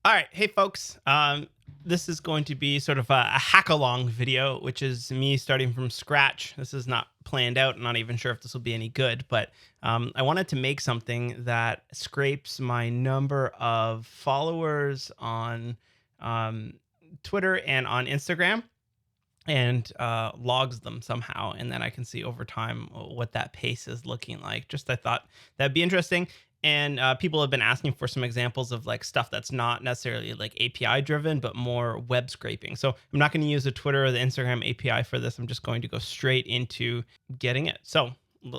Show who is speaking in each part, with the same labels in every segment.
Speaker 1: All right, hey folks. This is going to be sort of a hack-along video, which is me starting from scratch. This is not planned out. I'm not even sure if this will be any good, but I wanted to make something that scrapes my number of followers on um, Twitter and on Instagram and logs them somehow, and then I can see over time what that pace is looking like. Just I thought that'd be interesting. And people have been asking for some examples of like stuff that's not necessarily like API driven, but more web scraping. So I'm not going to use the Twitter or the Instagram API for this. I'm just going to go straight into getting it. So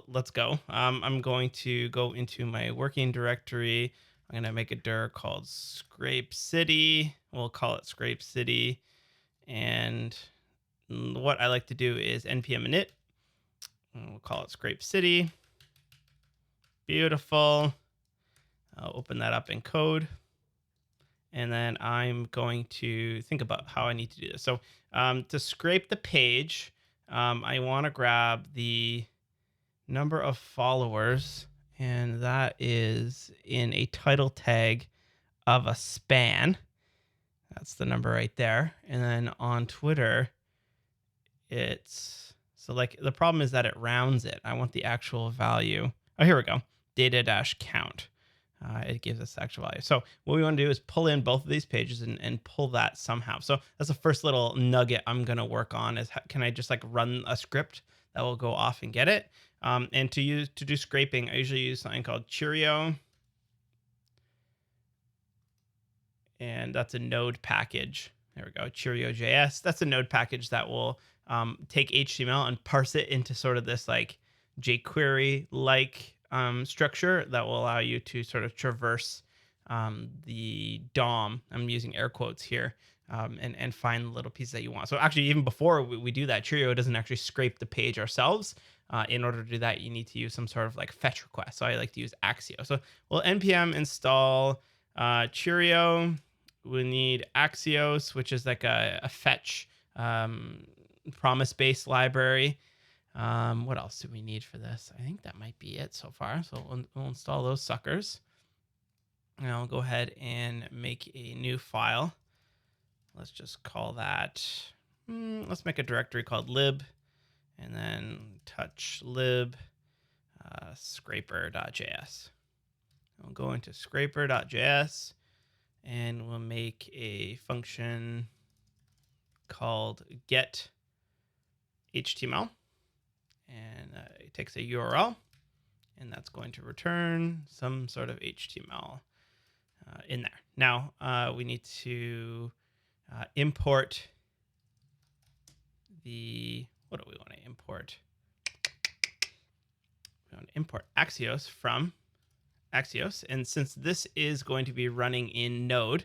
Speaker 1: let's go. I'm going to go into my working directory. I'm going to make a dir called Scrape City. We'll call it Scrape City. And what I like to do is npm init. And we'll call it Scrape City. Beautiful. I'll open that up in code. And then I'm going to think about how I need to do this. So to scrape the page, I want to grab the number of followers, and that is in a title tag of a span. That's the number right there. And then on Twitter, it's so like the problem is that it rounds it. I want the actual value. Oh, here we go. Data-count. It gives us the actual value. So what we want to do is pull in both of these pages and pull that somehow. So that's the first little nugget I'm going to work on is can I just like run a script that will go off and get it? And to do scraping, I usually use something called Cheerio. And that's a Node package. There we go, Cheerio.js. That's a Node package that will take HTML and parse it into sort of this like jQuery-like structure that will allow you to sort of traverse the DOM. I'm using air quotes here. And find the little pieces that you want. So actually, even before we do that, Cheerio doesn't actually scrape the page ourselves. In order to do that, you need to use some sort of like fetch request. So I like to use Axio. So we'll npm install Cheerio. We need Axios, which is like a fetch promise-based library. What else do we need for this? I think that might be it so far. So we'll install those suckers. And I'll go ahead and make a new file. Let's just call that, let's make a directory called lib, and then touch lib scraper.js. We'll go into scraper.js, and we'll make a function called get HTML. And it takes a URL, and that's going to return some sort of HTML in there. Now we need to import what do we want to import? We want to import Axios from Axios. And since this is going to be running in Node,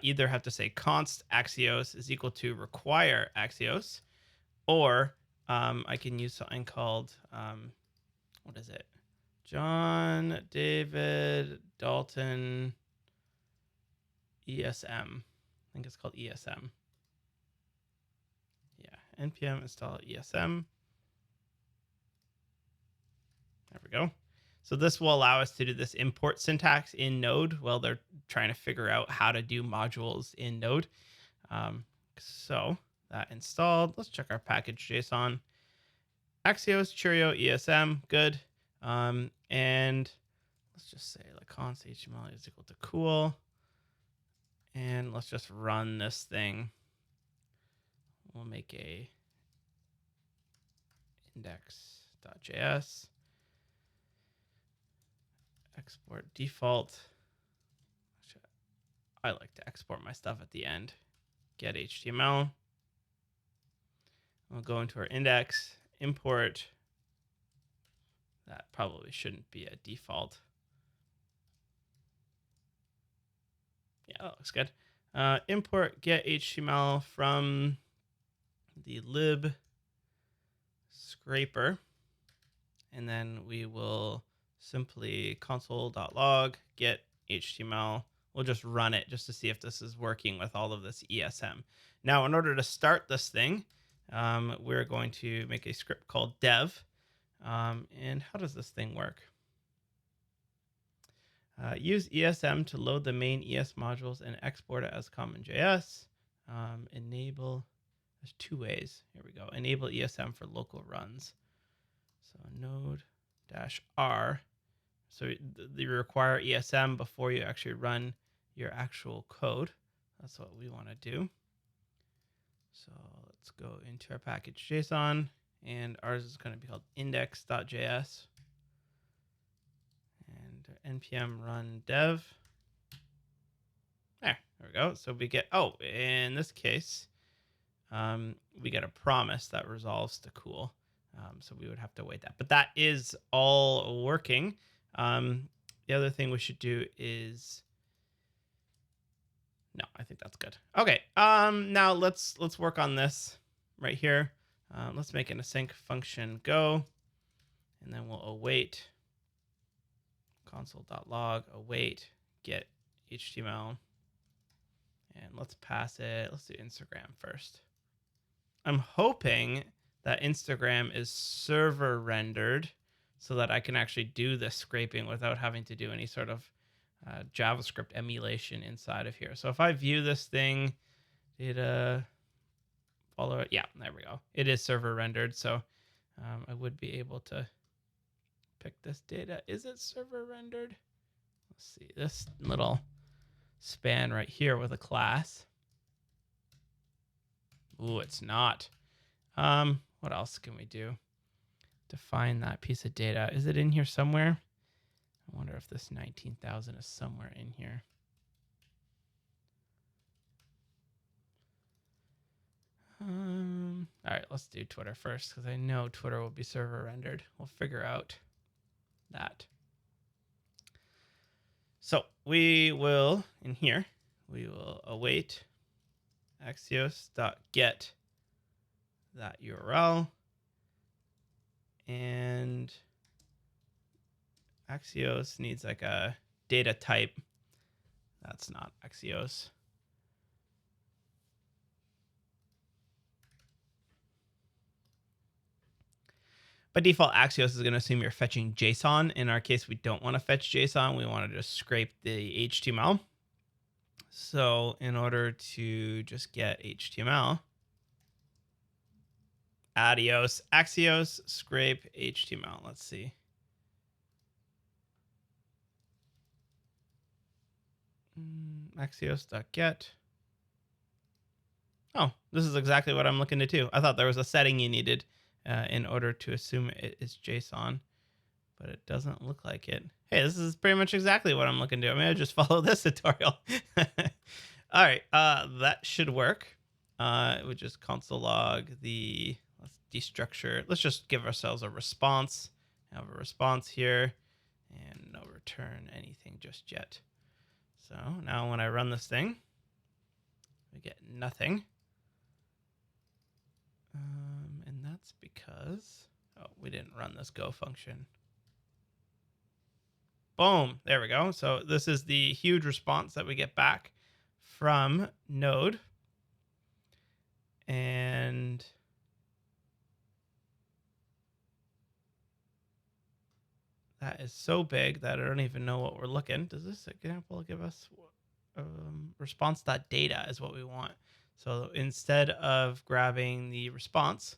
Speaker 1: either have to say const Axios is equal to require Axios, or I can use something called, what is it? John David Dalton ESM. I think it's called ESM. Yeah, npm install ESM. There we go. So this will allow us to do this import syntax in Node while they're trying to figure out how to do modules in Node. So that installed. Let's check our package JSON. Axios, Cheerio, ESM, good. And let's just say like const HTML is equal to cool. And let's just run this thing. We'll make a index.js. Export default. I like to export my stuff at the end. Get HTML. We'll go into our index, import. That probably shouldn't be a default. Yeah, that looks good. Import get HTML from the lib scraper. And then we will simply console.log get HTML. We'll just run it just to see if this is working with all of this ESM. Now, in order to start this thing, we're going to make a script called dev. And how does this thing work? Use ESM to load the main ES modules and export it as common.js. Enable, there's two ways. Here we go. Enable ESM for local runs. So Node-R. So you require ESM before you actually run your actual code. That's what we want to do. So let's go into our package JSON, and ours is going to be called index.js. And npm run dev. There we go. So we get, in this case, we get a promise that resolves to cool. So we would have to wait that. But that is all working. The other thing we should do is, no, I think that's good. Okay. Now let's work on this right here. Let's make an async function go, and then we'll await console.log await get HTML, and let's pass it. Let's do Instagram first. I'm hoping that Instagram is server rendered so that I can actually do the scraping without having to do any sort of JavaScript emulation inside of here. So if I view this thing, data follow it. Yeah, there we go. It is server rendered. So I would be able to pick this data. Is it server rendered? Let's see this little span right here with a class. Ooh, it's not. What else can we do? Define that piece of data. Is it in here somewhere? I wonder if this 19,000 is somewhere in here. All right, let's do Twitter first because I know Twitter will be server rendered. We'll figure out that. So we will, in here, we will await axios.get that URL, and Axios needs like a data type. That's not Axios. By default, Axios is going to assume you're fetching JSON. In our case, we don't want to fetch JSON. We want to just scrape the HTML. So in order to just get HTML, adios, Axios, scrape HTML. Let's see. Axios.get. Oh, this is exactly what I'm looking to do. I thought there was a setting you needed in order to assume it is JSON, but it doesn't look like it. Hey, this is pretty much exactly what I'm looking to do. I'm going to just follow this tutorial. All right, that should work. It would just console log the, let's destructure. Let's just give ourselves a response. Have a response here, and no return anything just yet. So now when I run this thing, we get nothing. And that's because, we didn't run this go function. Boom, there we go. So this is the huge response that we get back from Node. And that is so big that I don't even know what we're looking. Does this example give us response.data is what we want. So instead of grabbing the response,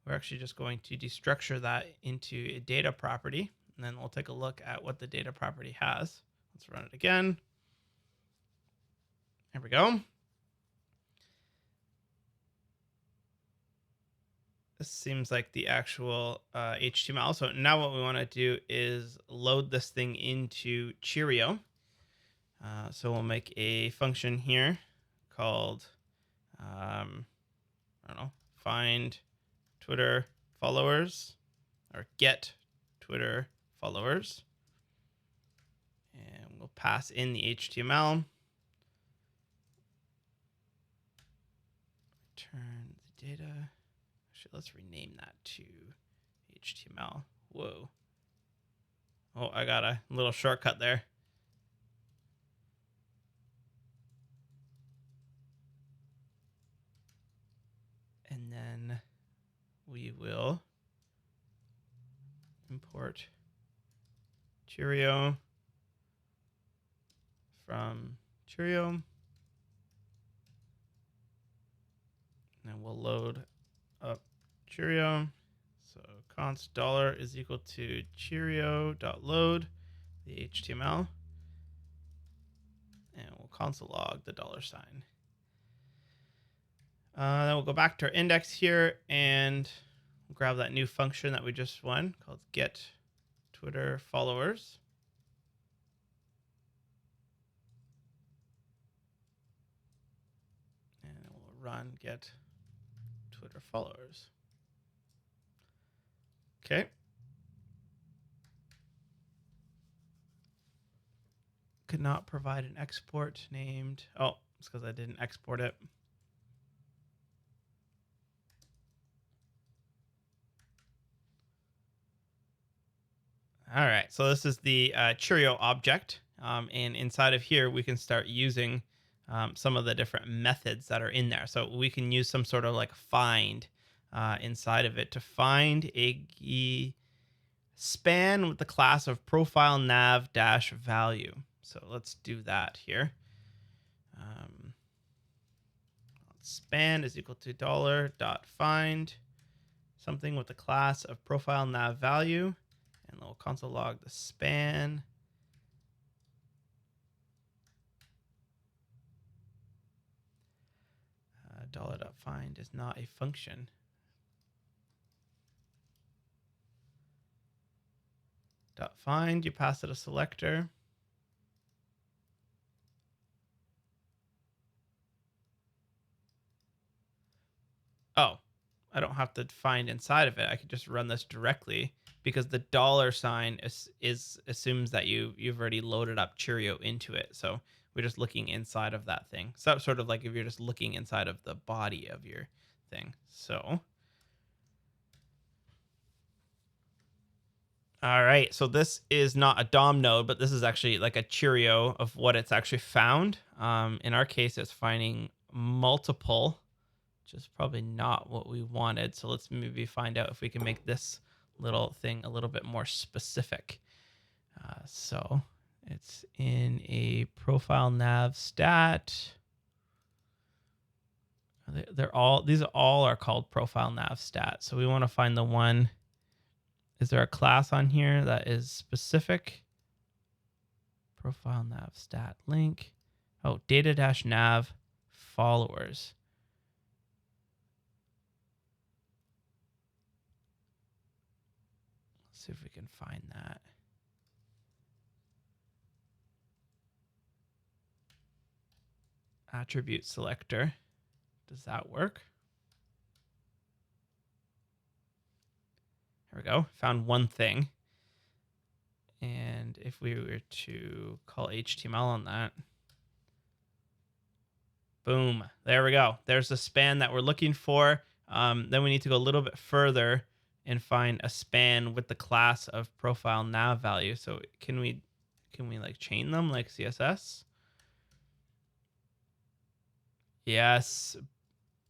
Speaker 1: we're actually just going to destructure that into a data property. And then we'll take a look at what the data property has. Let's run it again. There we go. This seems like the actual HTML. So now what we want to do is load this thing into Cheerio. So we'll make a function here called, I don't know, find Twitter followers, or get Twitter followers. And we'll pass in the HTML. Return the data. Actually, let's rename that to HTML. Whoa. Oh, I got a little shortcut there. And then we will import Cheerio. from Cheerio. And we'll load up Cheerio. So const dollar is equal to Cheerio.load the HTML. And we'll console log the $sign. Then we'll go back to our index here and we'll grab that new function that we just won called get Twitter followers. And we'll run get Twitter followers. Okay. Could not provide an export named. Oh, it's because I didn't export it. All right, so this is the Cheerio object. And inside of here, we can start using some of the different methods that are in there. So we can use some sort of like find inside of it to find a span with the class of profile nav dash value. So let's do that here. Span is equal to $.find something with the class of profile nav value. And we'll console log the span. $.find is not a function. .find, you pass it a selector. Oh, I don't have to find inside of it. I could just run this directly because the $sign assumes that you've already loaded up Cheerio into it. So we're just looking inside of that thing. So sort of like if you're just looking inside of the body of your thing. So, all right. So this is not a DOM node, but this is actually like a Cheerio of what it's actually found. In our case, it's finding multiple, which is probably not what we wanted. So let's maybe find out if we can make this little thing a little bit more specific. So it's in a profile nav stat. These all are called profile nav stat. So we want to find the one. Is there a class on here that is specific? Profile nav stat link. Oh, data-nav followers. Let's see if we can find that. Attribute selector. Does that work? There we go. Found one thing. And if we were to call HTML on that, boom, there we go. There's the span that we're looking for. Then we need to go a little bit further and find a span with the class of profile nav value. So can we like chain them like CSS? Yes.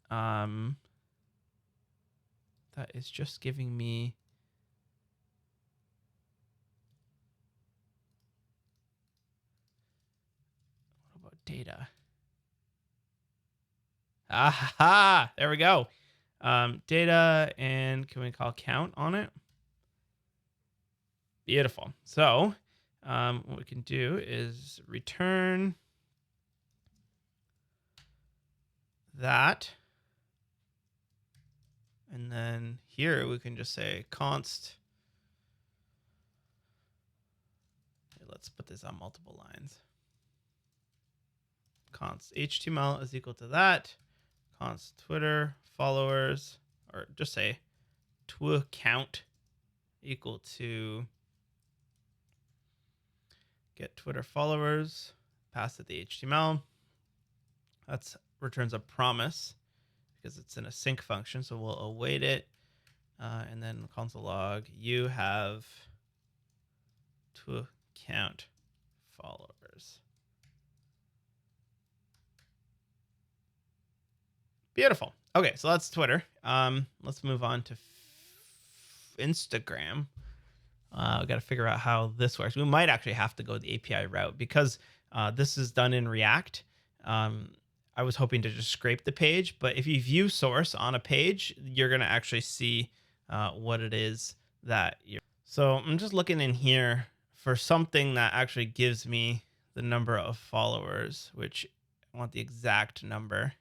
Speaker 1: That is just giving me. What about data? Aha! There we go. Data, and can we call count on it? Beautiful. So what we can do is return that. And then here we can just say const. Let's put this on multiple lines. Const HTML is equal to that. Const Twitter followers, or just say count equal to get Twitter followers, pass it the HTML. That returns a promise because it's an async function. So we'll await it. And then console log, you have count followers. Beautiful. Okay, so that's Twitter. Let's move on to Instagram. We got to figure out how this works. We might actually have to go the API route because This is done in React. Um, I was hoping to just scrape the page, but if you view source on a page, you're going to actually see what it is that you're. So I'm just looking in here for something that actually gives me the number of followers, which I want the exact number.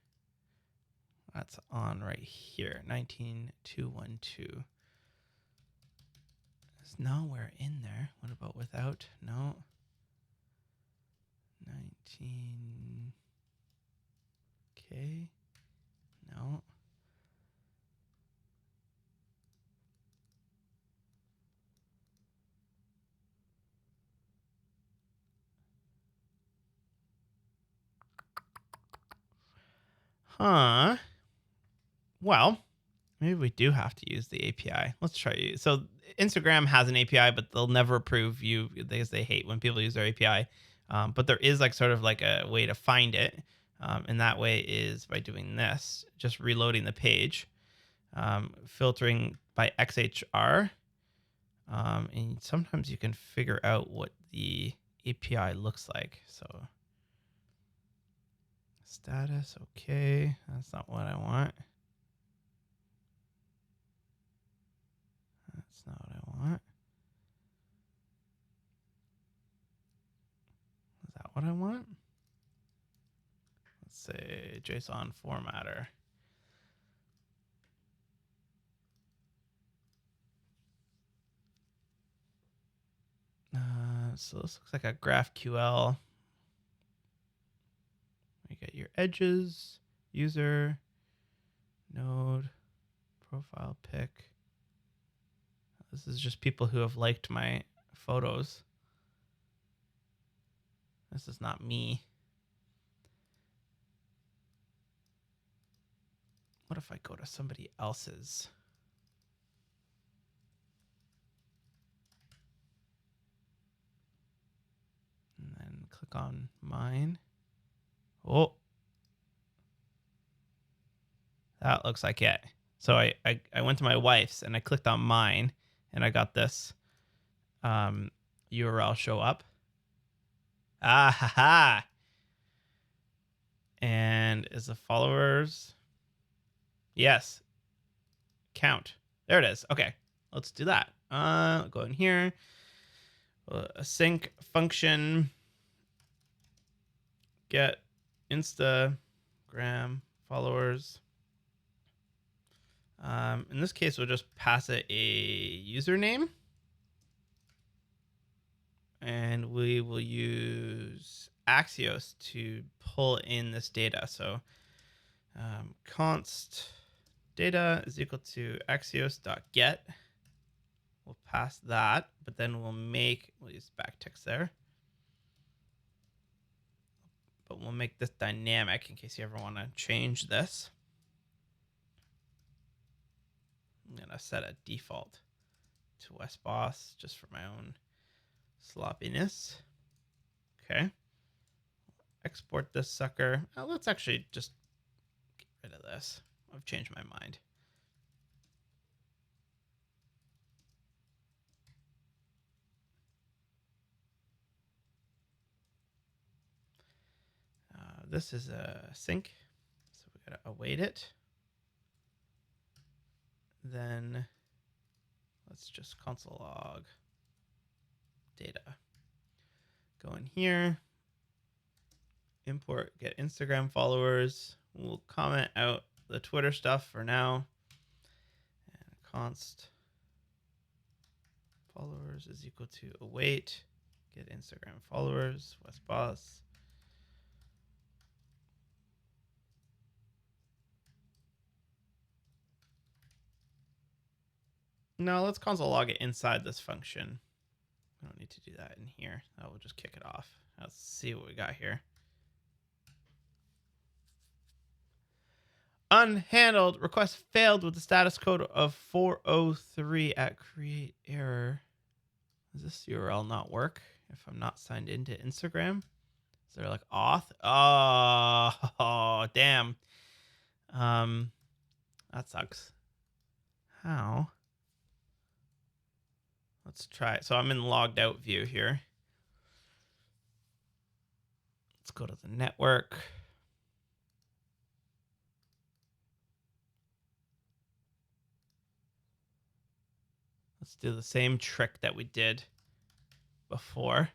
Speaker 1: That's on right here, 19212. There's nowhere in there. What about without? No. 19. Okay. No. Huh. Well, maybe we do have to use the API. Let's try it. So Instagram has an API, but they'll never approve you because they hate when people use their API. But there is like sort of like a way to find it. And that way is by doing this, just reloading the page, filtering by XHR. And sometimes you can figure out what the API looks like. So status, okay. That's not what I want. That's not what I want. Is that what I want? Let's say JSON formatter. So this looks like a GraphQL. You get your edges, user, node, profile pic. This is just people who have liked my photos. This is not me. What if I go to somebody else's? And then click on mine. Oh, that looks like it. So I went to my wife's and I clicked on mine and I got this URL show up. Ah ha ha. And is the followers? Yes. Count. There it is. Okay. Let's do that. Go in here. A sync function. Get Instagram followers. In this case, we'll just pass it a username. And we will use Axios to pull in this data. So const data is equal to axios.get. We'll pass that, but then we'll use backticks there. But we'll make this dynamic in case you ever want to change this. I'm going to set a default to WestBoss just for my own sloppiness. Okay. Export this sucker. Let's actually just get rid of this. I've changed my mind. This is a sync, so we gotta await it. Then let's just console log data. Go in here, import get Instagram followers. We'll comment out the Twitter stuff for now. And const followers is equal to await get Instagram followers, WestBoss. No, let's console log it inside this function. We don't need to do that in here. I will just kick it off. Let's see what we got here. Unhandled request failed with the status code of 403 at create error. Does this URL not work if I'm not signed into Instagram? Is there like auth? Oh, damn. That sucks. How? Let's try it. So I'm in logged out view here. Let's go to the network. Let's do the same trick that we did before.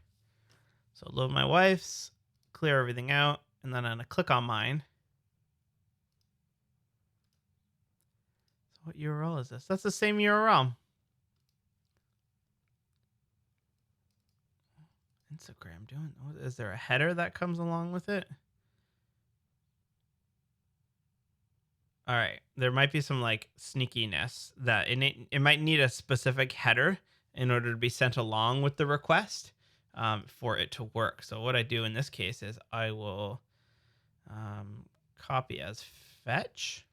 Speaker 1: So load my wife's, clear everything out, and then I'm going to click on mine. So what URL is this? That's the same URL. Instagram doing. Is there a header that comes along with it? All right, there might be some like sneakiness that it might need a specific header in order to be sent along with the request for it to work. So what I do in this case is I will copy as fetch.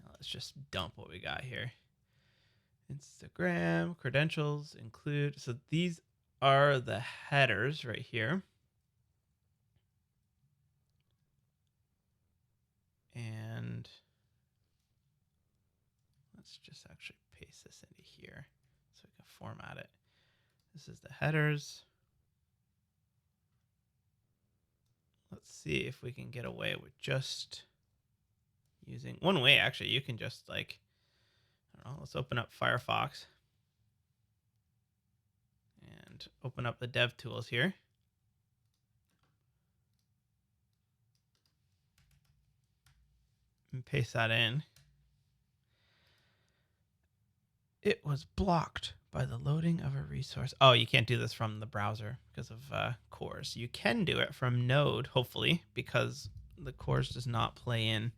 Speaker 1: Let's just dump what we got here. Instagram credentials include. So these are the headers right here. And let's just actually paste this into here so we can format it. This is the headers. Let's see if we can get away with just using one way. Actually, you can just like, I don't know, let's open up Firefox and open up the dev tools here. And paste that in. It was blocked by the loading of a resource. Oh, you can't do this from the browser because of cores. You can do it from Node, hopefully, because the cores does not play in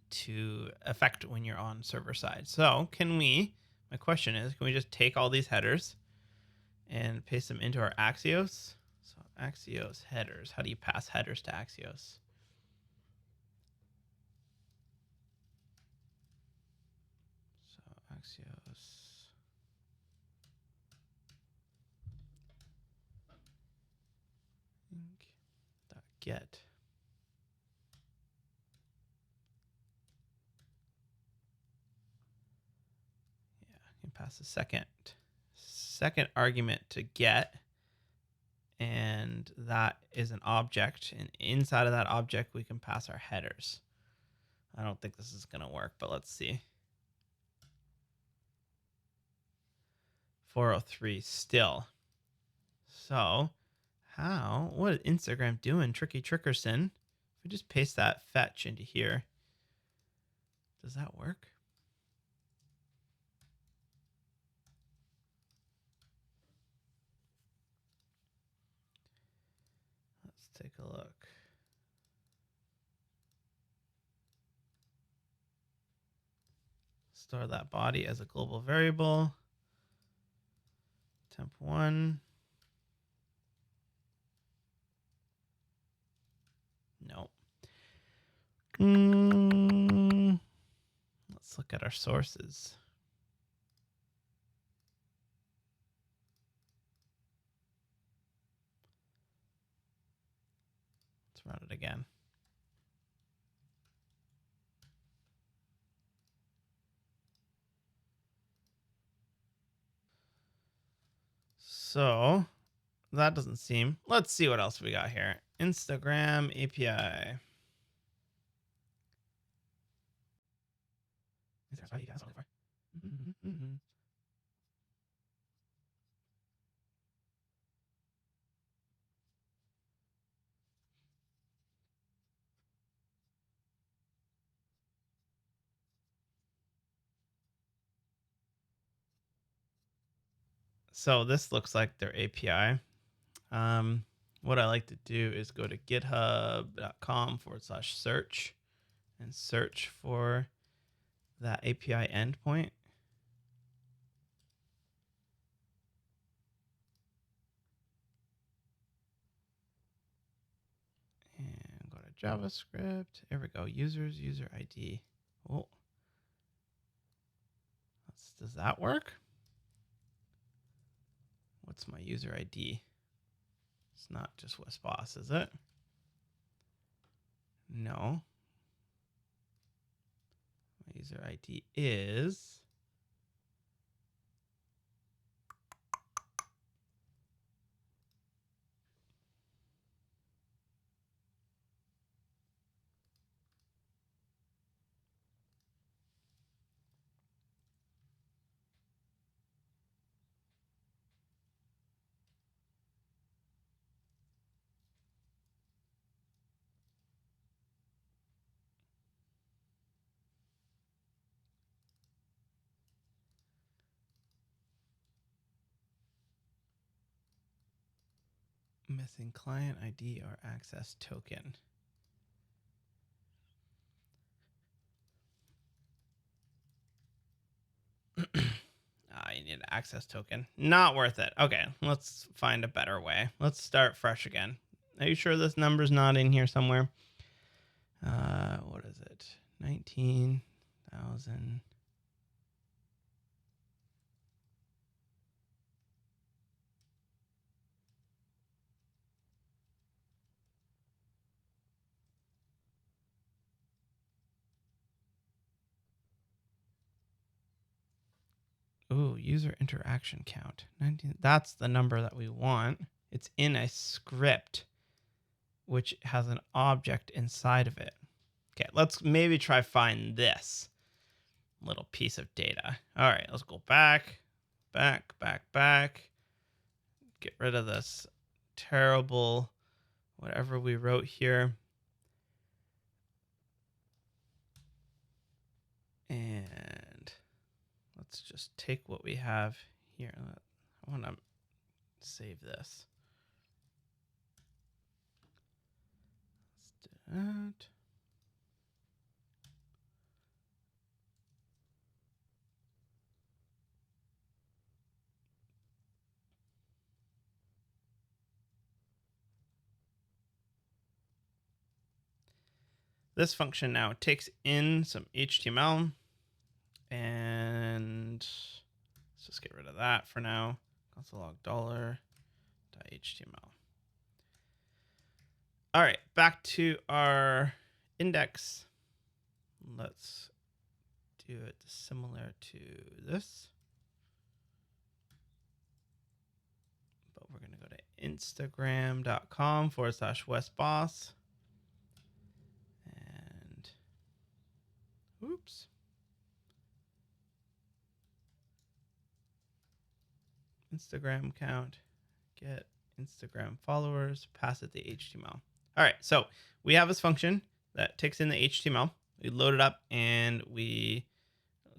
Speaker 1: to affect when you're on server side. So my question is, can we just take all these headers and paste them into our Axios? So Axios headers, how do you pass headers to Axios? So Axios. Get. Yeah, I can pass a second argument to get, and that is an object. And inside of that object, we can pass our headers. I don't think this is gonna work, but let's see. 403 still. So what is Instagram doing, Tricky Trickerson? If we just paste that fetch into here, does that work? Let's take a look. Store that body as a global variable. Temp1. No. Let's look at our sources. Let's run it again. So that doesn't seem. Let's see what else we got here. Instagram API. So this looks like their API. What I like to do is go to github.com/search and search for that API endpoint. And go to JavaScript. There we go. User ID. Oh, does that work? What's my user ID? It's not just WesBoss, is it? No. My user ID is Missing client ID or access token. You need an access token. Not worth it. Okay, let's find a better way. Let's start fresh again. Are you sure this number's not in here somewhere? What is it? 19,000. Ooh, user interaction count. 19. That's the number that we want. It's in a script, which has an object inside of it. Okay, let's maybe try find this little piece of data. All right, let's go back. Get rid of this terrible whatever we wrote here. And let's just take what we have here. I want to save this. Let's do that. This function now takes in some HTML, and let's just get rid of that for now. Console log $.html. All right, back to our index. Let's do it similar to this. But we're going to go to instagram.com/westboss. And oops. Instagram account, get Instagram followers, pass it the HTML. All right, so we have this function that takes in the HTML. We load it up and we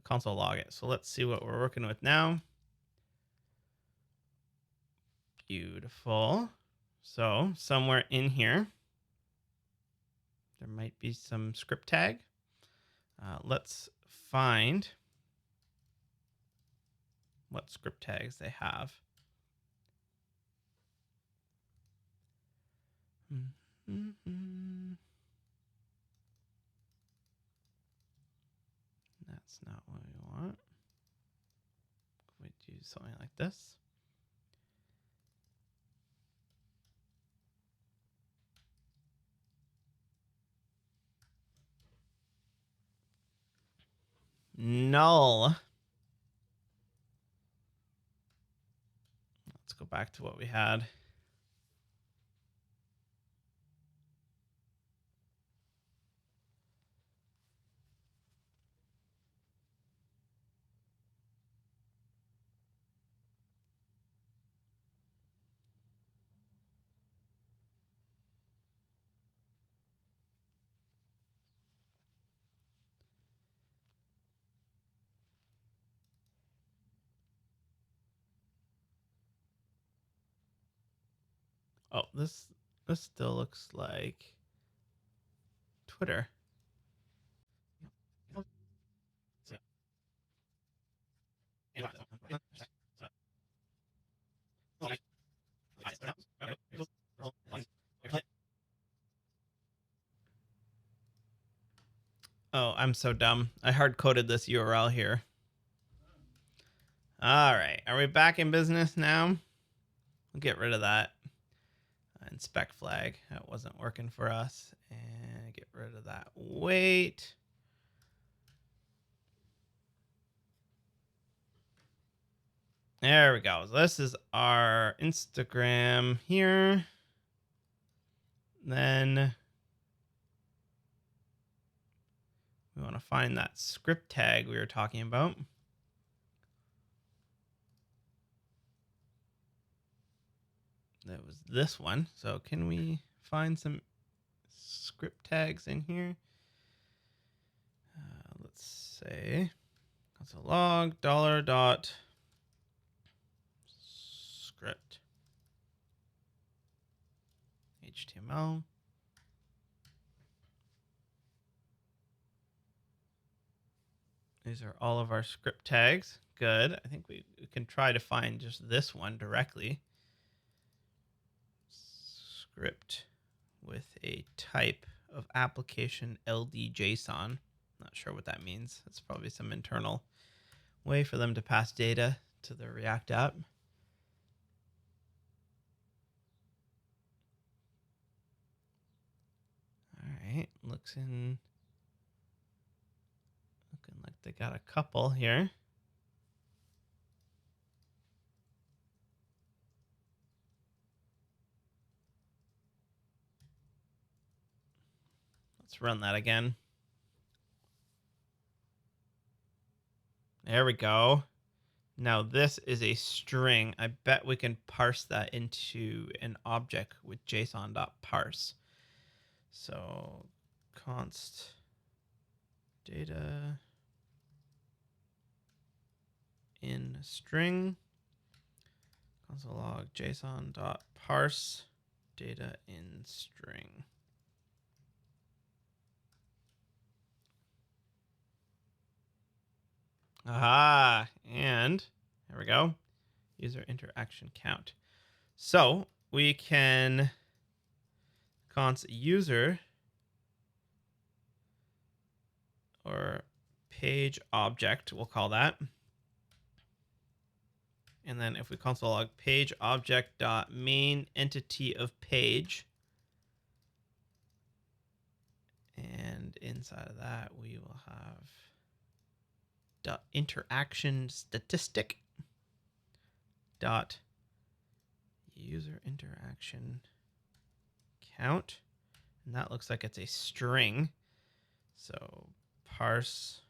Speaker 1: console log it. So let's see what we're working with now. Beautiful. So somewhere in here, there might be some script tag. Let's find what script tags they have. That's not what we want. We do something like this. Null. Let's go back to what we had. Oh, this still looks like Twitter. Oh, I'm so dumb. I hard coded this URL here. All right, are we back in business now? We'll get rid of that. Inspect flag, that wasn't working for us. And get rid of that wait. There we go. This is our Instagram here. Then we want to find that script tag we were talking about. That was this one. So can we find some script tags in here? Let's say console log $.script. HTML. These are all of our script tags. Good. I think we can try to find just this one directly. Script with a type of application LD.json. Not sure what that means. It's probably some internal way for them to pass data to the React app. All right, looking like they got a couple here. Let's run that again. There we go. Now this is a string. I bet we can parse that into an object with json.parse. So const data in string console log json.parse data in string. Aha, and there we go. User interaction count. So we can const user or page object, we'll call that. And then if we console log page object dot main entity of page, and inside of that we will have dot interaction statistic dot user interaction count, and that looks like it's a string. So parse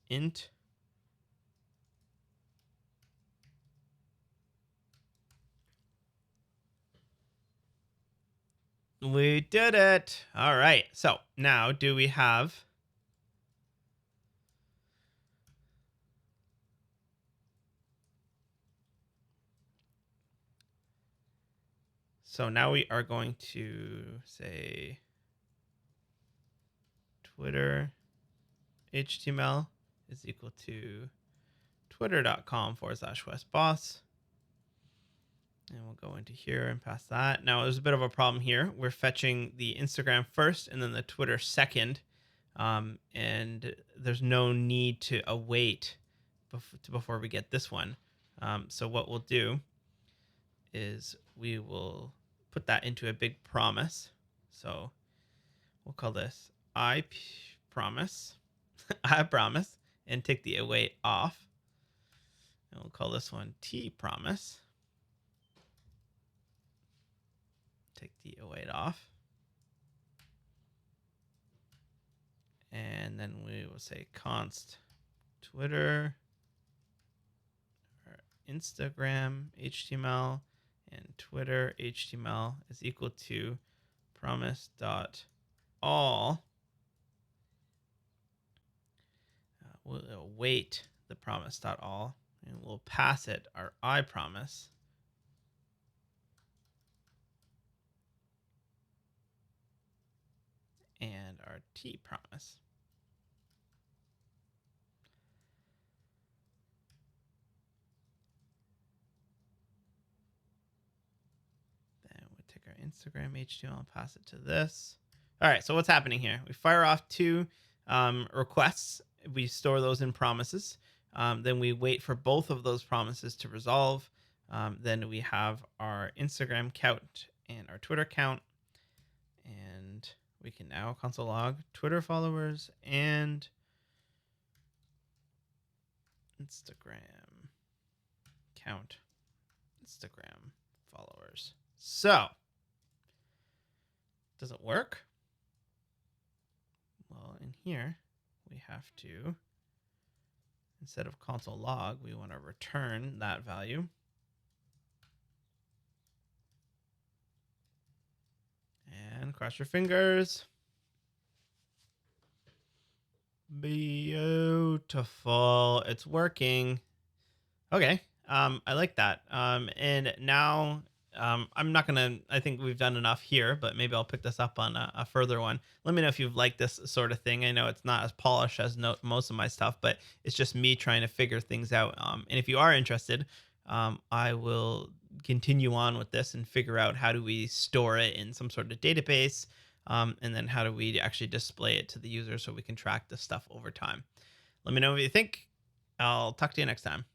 Speaker 1: int we did it. All right. So now do we have so now we are going to say Twitter HTML is equal to twitter.com/westboss. And we'll go into here and pass that. Now there's a bit of a problem here. We're fetching the Instagram first and then the Twitter second. And there's no need to await before we get this one. So what we'll do is we will put that into a big promise. So we'll call this I promise, I promise, and take the await off. And we'll call this one T promise. Take the await off. And then we will say const Twitter or Instagram HTML and Twitter HTML is equal to promise.all. We'll await the promise.all and we'll pass it our I promise. And our T promise. Then we take our Instagram HTML and pass it to this. All right, so what's happening here? We fire off two requests. We store those in promises. Then we wait for both of those promises to resolve. Then we have our Instagram count and our Twitter count. And we can now console log Twitter followers and Instagram count, Instagram followers. So, does it work? Well, in here, we have to, instead of console log, we want to return that value. And cross your fingers. Beautiful. It's working. Okay. I like that. And now I'm not gonna. I think we've done enough here, but maybe I'll pick this up on a further one. Let me know if you've liked this sort of thing. I know it's not as polished as most of my stuff, but it's just me trying to figure things out. And if you are interested, I will continue on with this and figure out how do we store it in some sort of database, and then how do we actually display it to the user so we can track this stuff over time. Let me know what you think. I'll talk to you next time.